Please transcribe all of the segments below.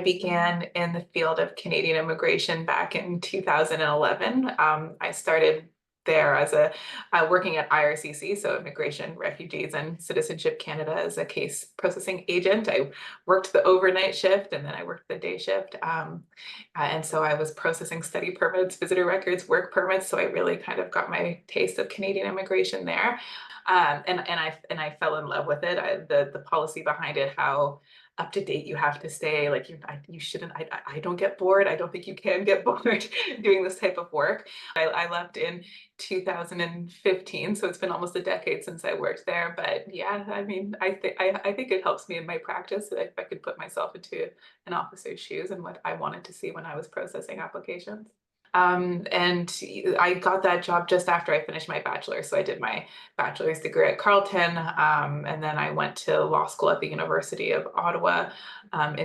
began in the field of Canadian immigration back in 2011. I started there as working at IRCC, so Immigration, Refugees, and Citizenship Canada, as a case processing agent. I worked the overnight shift and then I worked the day shift. And so I was processing study permits, visitor records, work permits. So I really kind of got my taste of Canadian immigration there. And I fell in love with it. The policy behind it, how up to date you have to stay. Like you shouldn't. I don't get bored. I don't think you can get bored doing this type of work. I left in 2015, so it's been almost a decade since I worked there. But yeah, I mean, I think it helps me in my practice if I could put myself into an officer's shoes and what I wanted to see when I was processing applications. And I got that job just after I finished my bachelor's. So I did my bachelor's degree at Carleton, and then I went to law school at the University of Ottawa from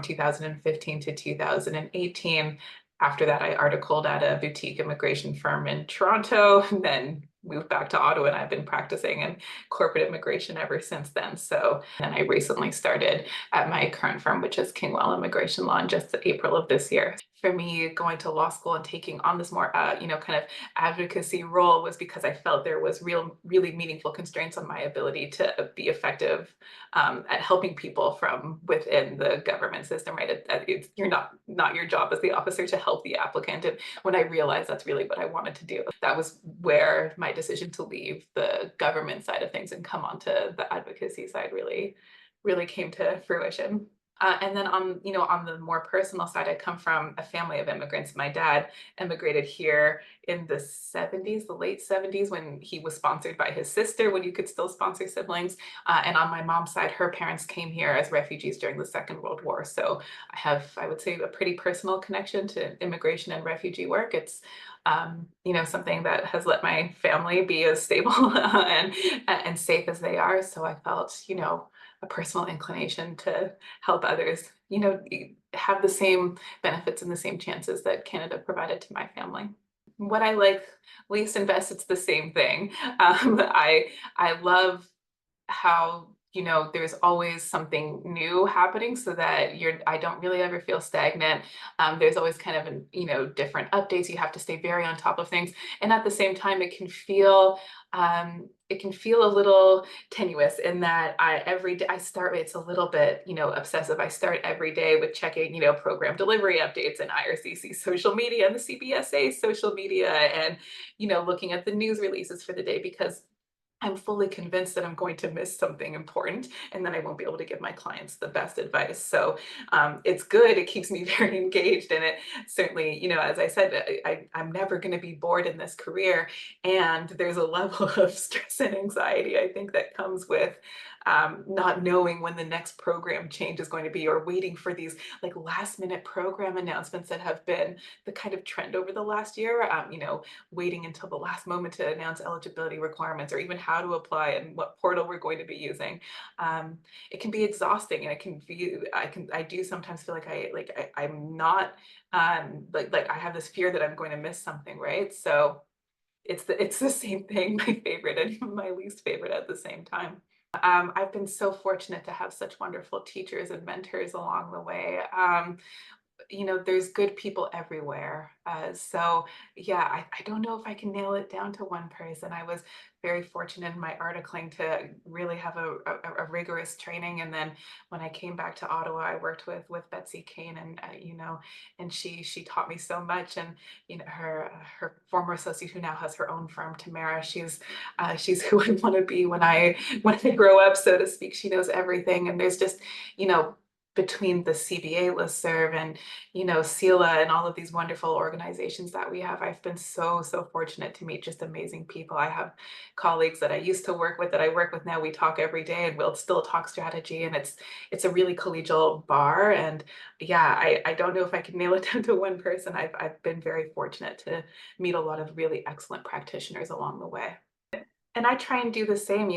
2015 to 2018. After that, I articled at a boutique immigration firm in Toronto, and then moved back to Ottawa, and I've been practicing in corporate immigration ever since then. So then I recently started at my current firm, which is Kingwell Immigration Law, in just April of this year. For me, going to law school and taking on this more, kind of advocacy role was because I felt there was really meaningful constraints on my ability to be effective at helping people from within the government system. Right? You're not your job as the officer to help the applicant. And when I realized that's really what I wanted to do, that was where my decision to leave the government side of things and come onto the advocacy side really came to fruition. And then on the more personal side, I come from a family of immigrants. My dad immigrated here in the 70s, the late 70s, when he was sponsored by his sister, when you could still sponsor siblings. And on my mom's side, her parents came here as refugees during the Second World War. So I would say, a pretty personal connection to immigration and refugee work. It's something that has let my family be as stable and safe as they are. So I felt, a personal inclination to help others, have the same benefits and the same chances that Canada provided to my family. What I like least and best, it's the same thing. I love how there's always something new happening, so that I don't really ever feel stagnant. There's always kind of different updates. You have to stay very on top of things, and at the same time it can feel a little tenuous, in that every day I start, it's a little bit obsessive. I start every day with checking program delivery updates and IRCC social media and the CBSA social media, and looking at the news releases for the day, because I'm fully convinced that I'm going to miss something important, and then I won't be able to give my clients the best advice. So it's good. It keeps me very engaged, and it certainly, as I said, I'm never going to be bored in this career. And there's a level of stress and anxiety, I think, that comes with not knowing when the next program change is going to be, or waiting for these like last minute program announcements that have been the kind of trend over the last year. Waiting until the last moment to announce eligibility requirements, or even how to apply and what portal we're going to be using. It can be exhausting, and I do sometimes feel like I'm not like I have this fear that I'm going to miss something, right? So it's the same thing, my favorite and my least favorite at the same time. I've been so fortunate to have such wonderful teachers and mentors along the way. There's good people everywhere. So yeah, I don't know if I can nail it down to one person. I was very fortunate in my articling to really have a rigorous training. And then when I came back to Ottawa, I worked with Betsy Kane, and and she taught me so much. And her former associate, who now has her own firm, Tamara, she's who I want to be when I grow up, so to speak. She knows everything. And there's just, between the CBA listserv and, CELA and all of these wonderful organizations that we have, I've been so fortunate to meet just amazing people. I have colleagues that I used to work with, that I work with now. We talk every day, and we'll still talk strategy, and it's a really collegial bar. And yeah, I don't know if I can nail it down to one person. I've been very fortunate to meet a lot of really excellent practitioners along the way. And I try and do the same,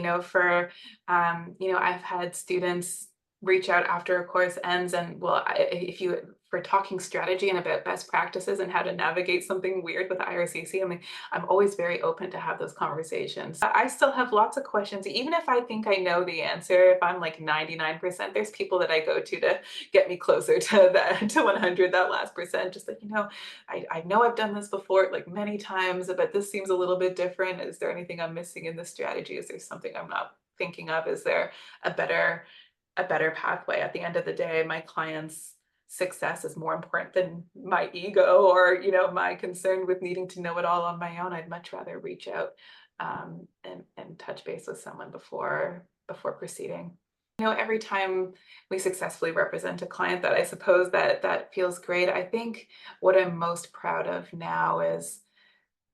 I've had students reach out after a course ends, and well, if you for talking strategy and about best practices and how to navigate something weird with IRCC. I mean, I'm always very open to have those conversations. I still have lots of questions, even if I think I know the answer. If I'm like 99%, there's people that I go to get me closer to that, to 100, that last percent. Just like, I know I've done this before, like many times, but this seems a little bit different. Is there anything I'm missing in this strategy? Is there something I'm not thinking of? Is there a better pathway? At the end of the day, my clients' success is more important than my ego or my concern with needing to know it all on my own. I'd much rather reach out and touch base with someone before proceeding. Every time we successfully represent a client, that I suppose that feels great. I think what I'm most proud of now is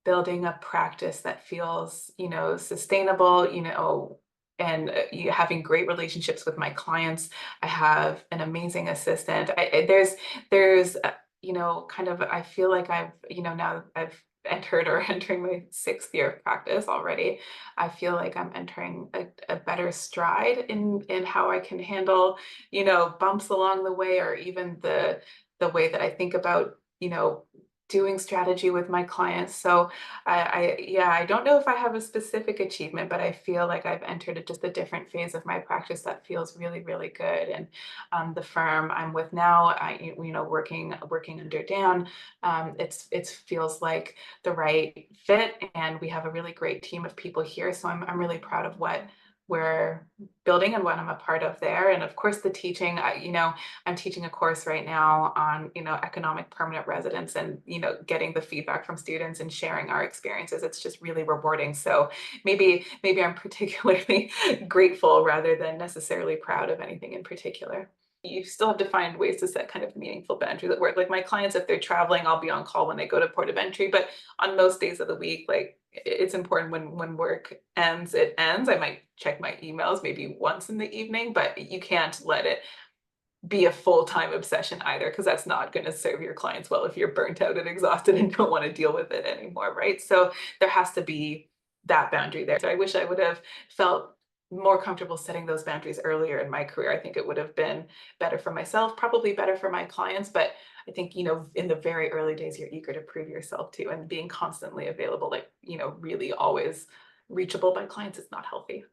building a practice that feels sustainable, and having great relationships with my clients. I have an amazing assistant. There's kind of, I feel like I've now I've entered or entering my 6th year of practice already. I feel like I'm entering a better stride in how I can handle bumps along the way, or even the way that I think about doing strategy with my clients. So I don't know if I have a specific achievement, but I feel like I've entered just a different phase of my practice that feels really, really good. And the firm I'm with now, working under Dan, it feels like the right fit, and we have a really great team of people here. So I'm really proud of what we're building and what I'm a part of there. And of course, the teaching, I'm teaching a course right now on, economic permanent residence, and, getting the feedback from students and sharing our experiences. It's just really rewarding. So maybe I'm particularly grateful rather than necessarily proud of anything in particular. You still have to find ways to set kind of meaningful boundaries at work. Like my clients, if they're traveling, I'll be on call when they go to port of entry. But on most days of the week, like, it's important when work ends, it ends. I might check my emails maybe once in the evening, but you can't let it be a full-time obsession either, because that's not going to serve your clients well if you're burnt out and exhausted and don't want to deal with it anymore, right? So there has to be that boundary there. So I wish I would have felt more comfortable setting those boundaries earlier in my career. I think it would have been better for myself, probably better for my clients, but I think, in the very early days, you're eager to prove yourself too, and being constantly available, like, really always reachable by clients is not healthy.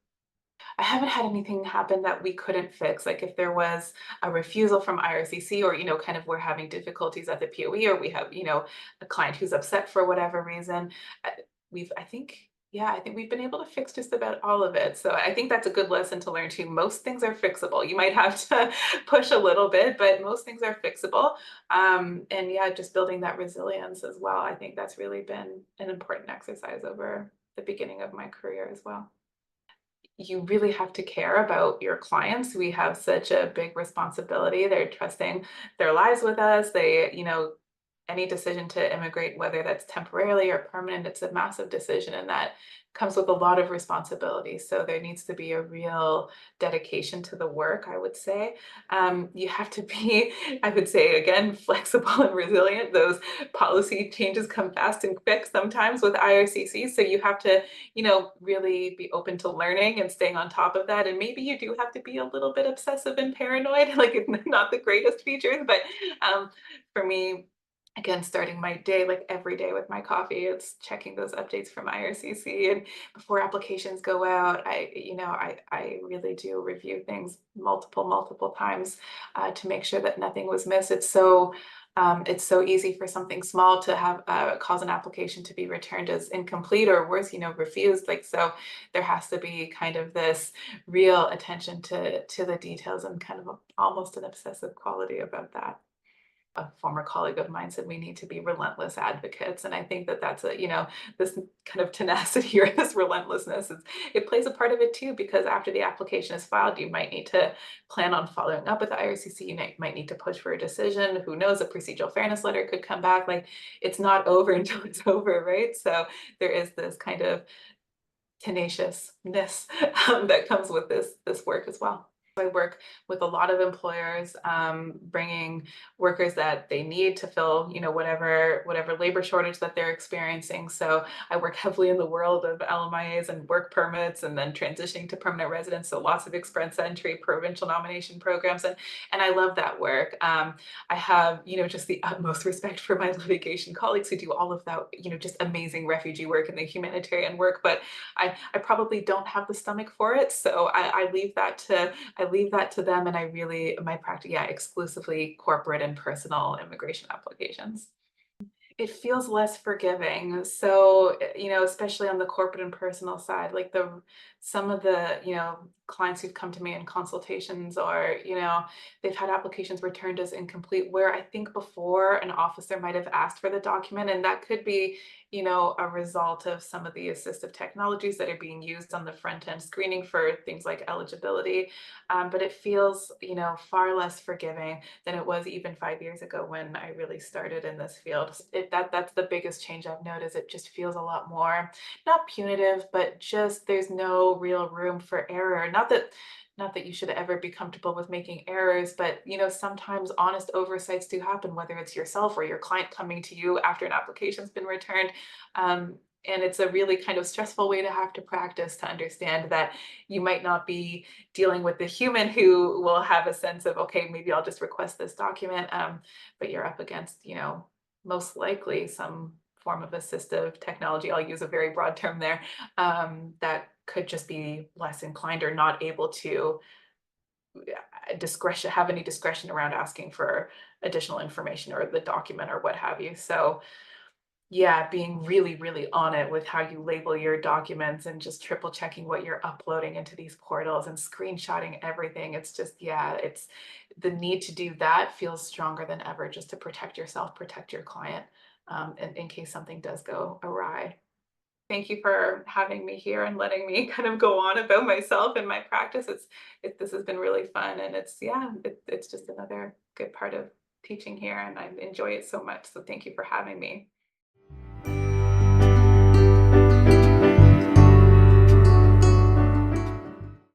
I haven't had anything happen that we couldn't fix. Like if there was a refusal from IRCC, or, kind of we're having difficulties at the POE, or we have, a client who's upset for whatever reason, uh, I think we've been able to fix just about all of it. So I think that's a good lesson to learn too. Most things are fixable. You might have to push a little bit, but most things are fixable. And yeah, just building that resilience as well. I think that's really been an important exercise over the beginning of my career as well. You really have to care about your clients. We have such a big responsibility. They're trusting their lives with us. Any decision to immigrate, whether that's temporarily or permanent, it's a massive decision, and that comes with a lot of responsibility. So there needs to be a real dedication to the work, I would say. You have to be, I would say, again, flexible and resilient. Those policy changes come fast and quick sometimes with IRCC. So you have to, really be open to learning and staying on top of that. And maybe you do have to be a little bit obsessive and paranoid, like it's not the greatest features, but for me, again, starting my day, like every day with my coffee, it's checking those updates from IRCC. And before applications go out, I really do review things multiple times to make sure that nothing was missed. It's so easy for something small to have cause an application to be returned as incomplete, or worse, refused. Like, so there has to be kind of this real attention to the details, and kind of almost an obsessive quality about that. A former colleague of mine said we need to be relentless advocates. And I think that that's this kind of tenacity or this relentlessness, it plays a part of it too, because after the application is filed, you might need to plan on following up with the IRCC. You might need to push for a decision. Who knows, a procedural fairness letter could come back. Like, it's not over until it's over, right? So there is this kind of tenaciousness that comes with this work as well. I work with a lot of employers, bringing workers that they need to fill, whatever labor shortage that they're experiencing. So I work heavily in the world of LMIAs and work permits, and then transitioning to permanent residence. So lots of express entry, provincial nomination programs, and I love that work. I have, just the utmost respect for my litigation colleagues who do all of that, just amazing refugee work and the humanitarian work. But I probably don't have the stomach for it, so I leave that to them, and my practice, yeah, exclusively corporate and personal immigration applications. It feels less forgiving. So, especially on the corporate and personal side, like some of the, clients who've come to me in consultations, or, they've had applications returned as incomplete, where I think before an officer might have asked for the document, and that could be, a result of some of the assistive technologies that are being used on the front end screening for things like eligibility. But it feels, far less forgiving than it was even 5 years ago when I really started in this field. That's the biggest change I've noticed. It just feels a lot more, not punitive, but just there's no real room for error. Not that you should ever be comfortable with making errors, but sometimes honest oversights do happen, whether it's yourself or your client coming to you after an application's been returned. Um, and it's a really kind of stressful way to have to practice, to understand that you might not be dealing with the human who will have a sense of, okay, maybe I'll just request this document. But you're up against, most likely some form of assistive technology. I'll use a very broad term there, that could just be less inclined or not able to have any discretion around asking for additional information or the document or what have you. So yeah, being really, really on it with how you label your documents, and just triple checking what you're uploading into these portals and screenshotting everything. It's just, yeah, it's the need to do that feels stronger than ever, just to protect yourself, protect your client, in case something does go awry. Thank you for having me here and letting me kind of go on about myself and my practice. This has been really fun, and it's just another good part of teaching here, and I enjoy it so much. So thank you for having me.